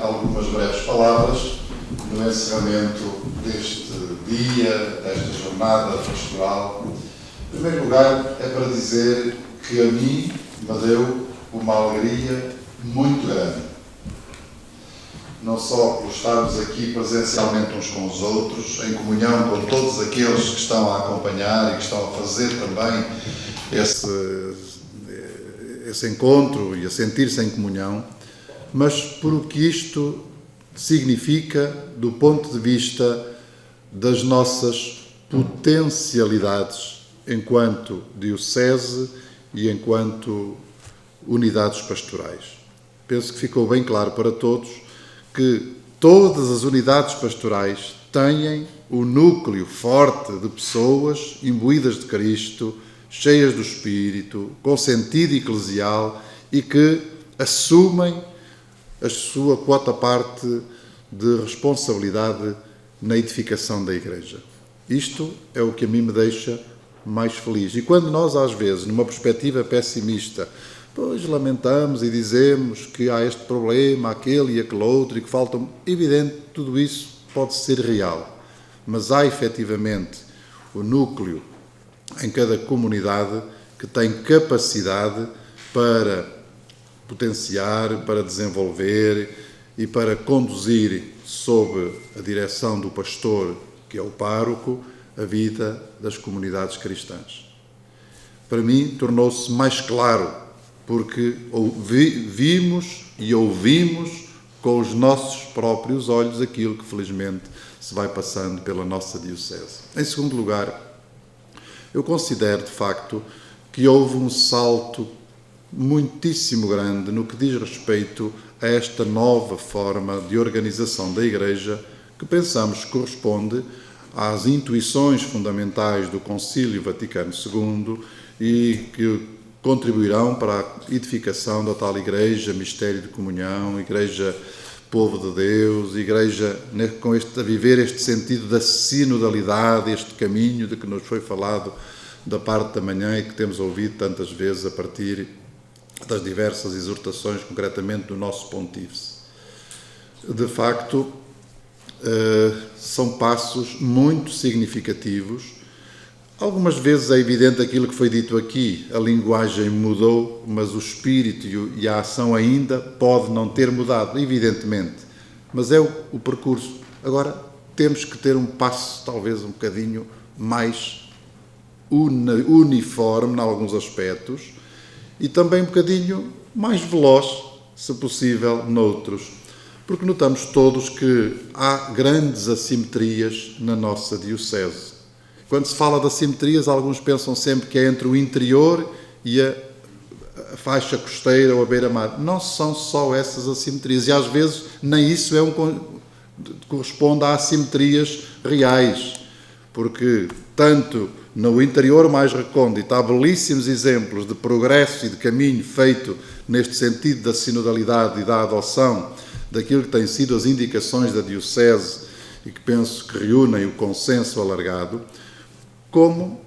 algumas breves palavras no encerramento deste dia, desta jornada pastoral. Em primeiro lugar, é para dizer que a mim me deu uma alegria muito grande. Não só por estarmos aqui presencialmente uns com os outros, em comunhão com todos aqueles que estão a acompanhar e que estão a fazer também esse encontro e a sentir-se em comunhão, mas por o que isto significa do ponto de vista das nossas potencialidades enquanto diocese e enquanto unidades pastorais. Penso que ficou bem claro para todos que todas as unidades pastorais têm o núcleo forte de pessoas imbuídas de Cristo, cheias do Espírito, com sentido eclesial e que assumem a sua quota-parte de responsabilidade na edificação da Igreja. Isto é o que a mim me deixa mais feliz. E quando nós, às vezes, numa perspectiva pessimista, pois lamentamos e dizemos que há este problema, aquele e aquele outro, e que faltam... Evidente, tudo isso pode ser real. Mas há, efetivamente, o núcleo em cada comunidade que tem capacidade para potenciar, para desenvolver e para conduzir, sob a direção do pastor, que é o pároco, a vida das comunidades cristãs. Para mim, tornou-se mais claro, porque vimos e ouvimos com os nossos próprios olhos aquilo que, felizmente, se vai passando pela nossa diocese. Em segundo lugar, eu considero, de facto, que houve um salto muitíssimo grande no que diz respeito a esta nova forma de organização da Igreja que pensamos que corresponde às intuições fundamentais do Concílio Vaticano II e que contribuirão para a edificação da tal Igreja, mistério de comunhão, Igreja povo de Deus, Igreja a viver este sentido da sinodalidade, este caminho de que nos foi falado da parte da manhã e que temos ouvido tantas vezes a partir das diversas exortações, concretamente do nosso Pontífice. De facto, são passos muito significativos. Algumas vezes é evidente aquilo que foi dito aqui, a linguagem mudou, mas o espírito e a ação ainda pode não ter mudado, evidentemente, mas é o percurso. Agora, temos que ter um passo, talvez um bocadinho mais uniforme em alguns aspectos e também um bocadinho mais veloz, se possível, noutros. Porque notamos todos que há grandes assimetrias na nossa diocese. Quando se fala de assimetrias, alguns pensam sempre que é entre o interior e a faixa costeira ou a beira-mar. Não são só essas assimetrias. E às vezes nem isso corresponde a assimetrias reais. Porque tanto no interior mais recôndito há belíssimos exemplos de progresso e de caminho feito neste sentido da sinodalidade e da adoção daquilo que têm sido as indicações da diocese e que penso que reúnem o consenso alargado, como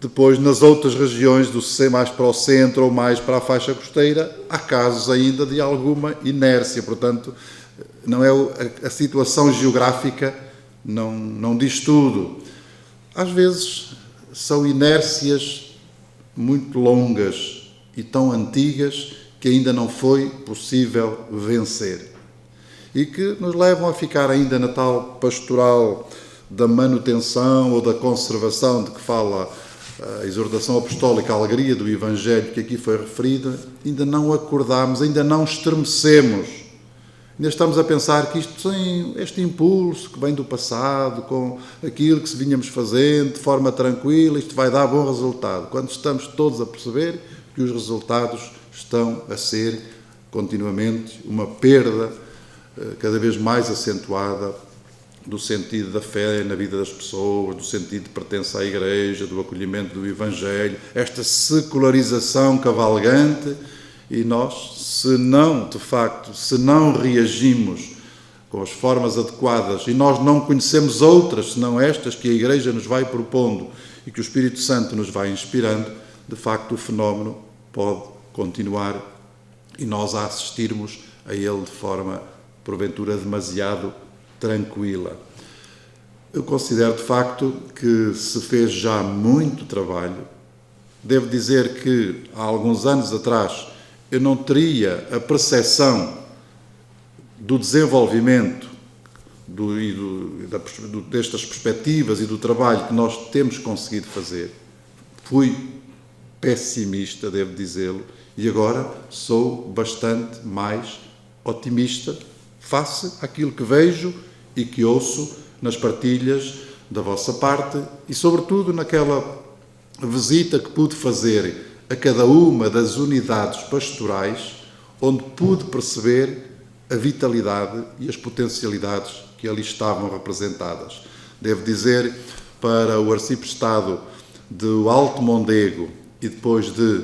depois nas outras regiões, mais para o centro ou mais para a faixa costeira, há casos ainda de alguma inércia. Portanto, não é a situação geográfica não diz tudo. Às vezes são inércias muito longas e tão antigas que ainda não foi possível vencer e que nos levam a ficar ainda na tal pastoral da manutenção ou da conservação de que fala a exortação apostólica, a alegria do Evangelho que aqui foi referida. Ainda não acordamos, ainda não estremecemos. Ainda estamos a pensar que isto tem este impulso que vem do passado, com aquilo que se vínhamos fazendo de forma tranquila, isto vai dar bom resultado. Quando estamos todos a perceber que os resultados estão a ser continuamente uma perda cada vez mais acentuada do sentido da fé na vida das pessoas, do sentido de pertença à Igreja, do acolhimento do Evangelho, esta secularização cavalgante. E nós, se não reagimos com as formas adequadas, e nós não conhecemos outras senão estas que a Igreja nos vai propondo e que o Espírito Santo nos vai inspirando, de facto o fenómeno pode continuar e nós a assistirmos a ele de forma porventura demasiado tranquila. Eu considero de facto que se fez já muito trabalho. Devo dizer que há alguns anos atrás eu não teria a percepção do desenvolvimento destas perspectivas e do trabalho que nós temos conseguido fazer. Fui pessimista, devo dizê-lo, e agora sou bastante mais otimista face àquilo que vejo e que ouço nas partilhas da vossa parte e, sobretudo, naquela visita que pude fazer a cada uma das unidades pastorais, onde pude perceber a vitalidade e as potencialidades que ali estavam representadas. Devo dizer, para o arciprestado do Alto Mondego e depois de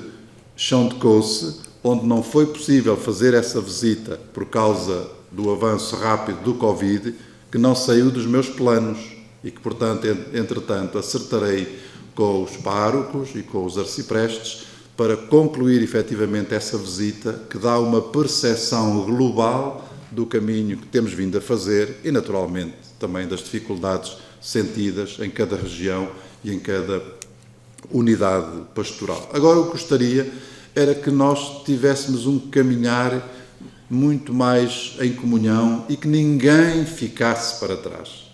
Chão de Couce, onde não foi possível fazer essa visita por causa do avanço rápido do Covid, que não saiu dos meus planos e que, portanto, entretanto, acertarei com os párocos e com os arciprestes para concluir efetivamente essa visita que dá uma percepção global do caminho que temos vindo a fazer e, naturalmente, também das dificuldades sentidas em cada região e em cada unidade pastoral. Agora, eu gostaria era que nós tivéssemos um caminhar muito mais em comunhão e que ninguém ficasse para trás.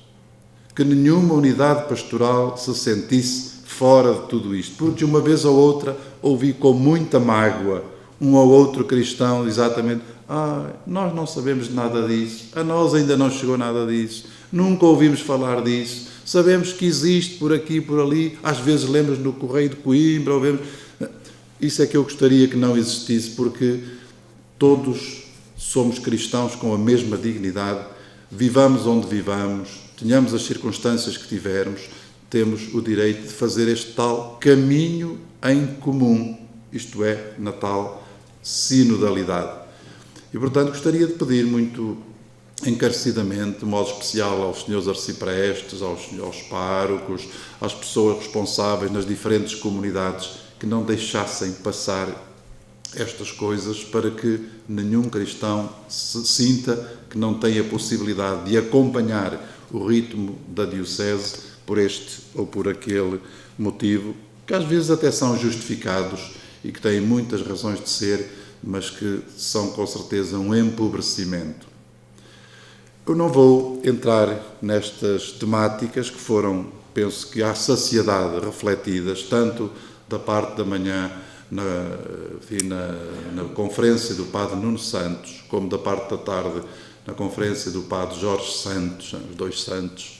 Que nenhuma unidade pastoral se sentisse fora de tudo isto. Porque uma vez ou outra ouvi com muita mágoa um ou outro cristão exatamente: nós não sabemos nada disso, a nós ainda não chegou nada disso, nunca ouvimos falar disso, sabemos que existe por aqui e por ali, às vezes lemos no Correio de Coimbra, ou vemos... Isso é que eu gostaria que não existisse, porque todos somos cristãos com a mesma dignidade, vivamos onde vivamos, tenhamos as circunstâncias que tivermos, temos o direito de fazer este tal caminho em comum, isto é, na tal sinodalidade. E, portanto, gostaria de pedir muito encarecidamente, de modo especial aos senhores arciprestes, aos párocos, às pessoas responsáveis nas diferentes comunidades, que não deixassem passar estas coisas para que nenhum cristão se sinta que não tem a possibilidade de acompanhar o ritmo da diocese por este ou por aquele motivo, que às vezes até são justificados e que têm muitas razões de ser, mas que são com certeza um empobrecimento. Eu não vou entrar nestas temáticas que foram, penso que à saciedade, refletidas, tanto da parte da manhã na conferência do Padre Nuno Santos, como da parte da tarde na conferência do Padre Jorge Santos, os dois santos,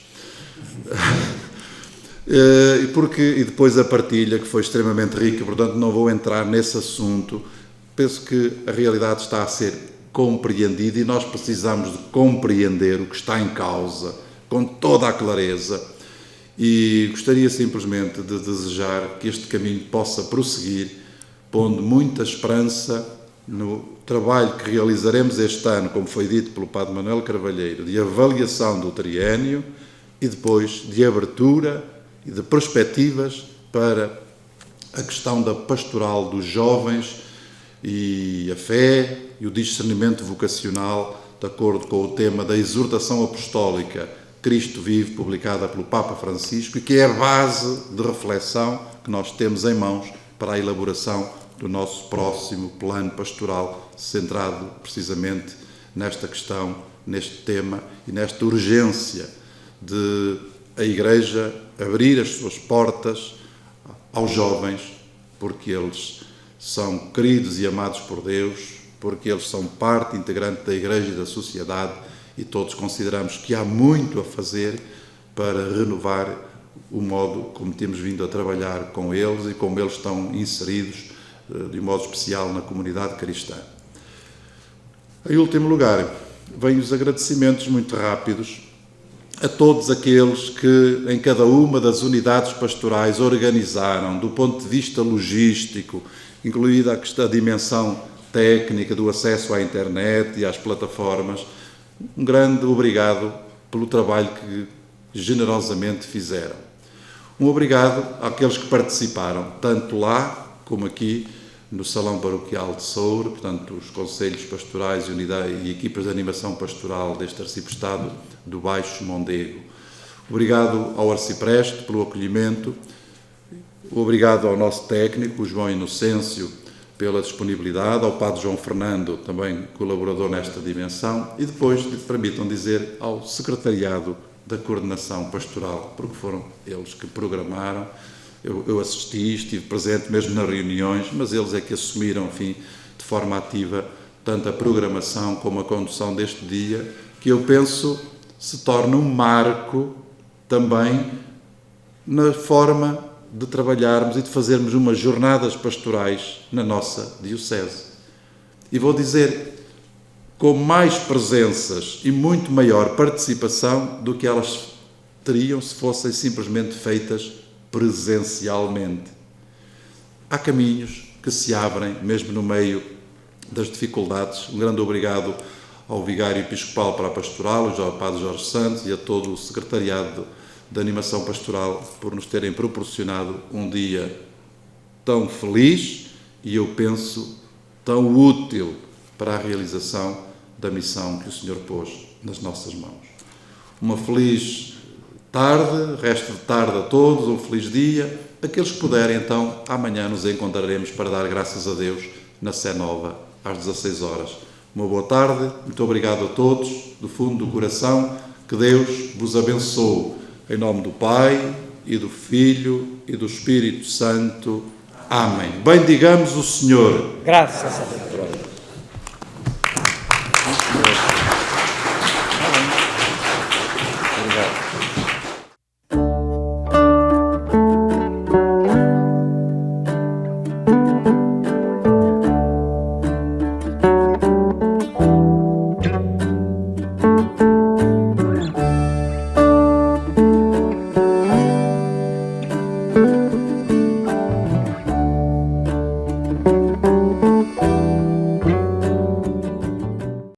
e depois a partilha, que foi extremamente rica, portanto não vou entrar nesse assunto. Penso que a realidade está a ser compreendida e nós precisamos de compreender o que está em causa com toda a clareza. E gostaria simplesmente de desejar que este caminho possa prosseguir, pondo muita esperança no trabalho que realizaremos este ano, como foi dito pelo Padre Manuel Carvalheiro, de avaliação do triênio e depois de abertura e de perspectivas para a questão da pastoral dos jovens e a fé e o discernimento vocacional, de acordo com o tema da exortação apostólica Cristo Vive, publicada pelo Papa Francisco, e que é a base de reflexão que nós temos em mãos para a elaboração do nosso próximo plano pastoral, centrado precisamente nesta questão, neste tema e nesta urgência de a Igreja abrir as suas portas aos jovens, porque eles são queridos e amados por Deus, porque eles são parte integrante da Igreja e da sociedade, e todos consideramos que há muito a fazer para renovar o modo como temos vindo a trabalhar com eles e como eles estão inseridos de modo especial na comunidade cristã. Em último lugar, vêm os agradecimentos muito rápidos a todos aqueles que em cada uma das unidades pastorais organizaram, do ponto de vista logístico, incluída a dimensão técnica do acesso à internet e às plataformas. Um grande obrigado pelo trabalho que generosamente fizeram. Um obrigado àqueles que participaram, tanto lá como aqui, no Salão Paroquial de Soure, portanto, os conselhos pastorais e equipas de animação pastoral deste arciprestado do Baixo Mondego. Obrigado ao arcipreste pelo acolhimento, obrigado ao nosso técnico, o João Inocêncio, pela disponibilidade, ao Padre João Fernando, também colaborador nesta dimensão, e depois, permitam dizer, ao secretariado da coordenação pastoral, porque foram eles que programaram. Eu assisti, estive presente mesmo nas reuniões, mas eles é que assumiram, enfim, de forma ativa, tanto a programação como a condução deste dia, que eu penso se torna um marco também na forma de trabalharmos e de fazermos umas jornadas pastorais na nossa diocese. E vou dizer, com mais presenças e muito maior participação do que elas teriam se fossem simplesmente feitas presencialmente. Há caminhos que se abrem, mesmo no meio das dificuldades. Um grande obrigado ao Vigário Episcopal para a Pastoral, ao Padre Jorge Santos e a todo o secretariado de animação pastoral por nos terem proporcionado um dia tão feliz e, eu penso, tão útil para a realização da missão que o Senhor pôs nas nossas mãos. Uma feliz tarde, resto de tarde a todos, um feliz dia. Aqueles que puderem, então, amanhã nos encontraremos para dar graças a Deus na Sé Nova, às 16 horas. Uma boa tarde, muito obrigado a todos, do fundo do coração, que Deus vos abençoe. Em nome do Pai, e do Filho, e do Espírito Santo. Amém. Bendigamos o Senhor. Graças a Deus.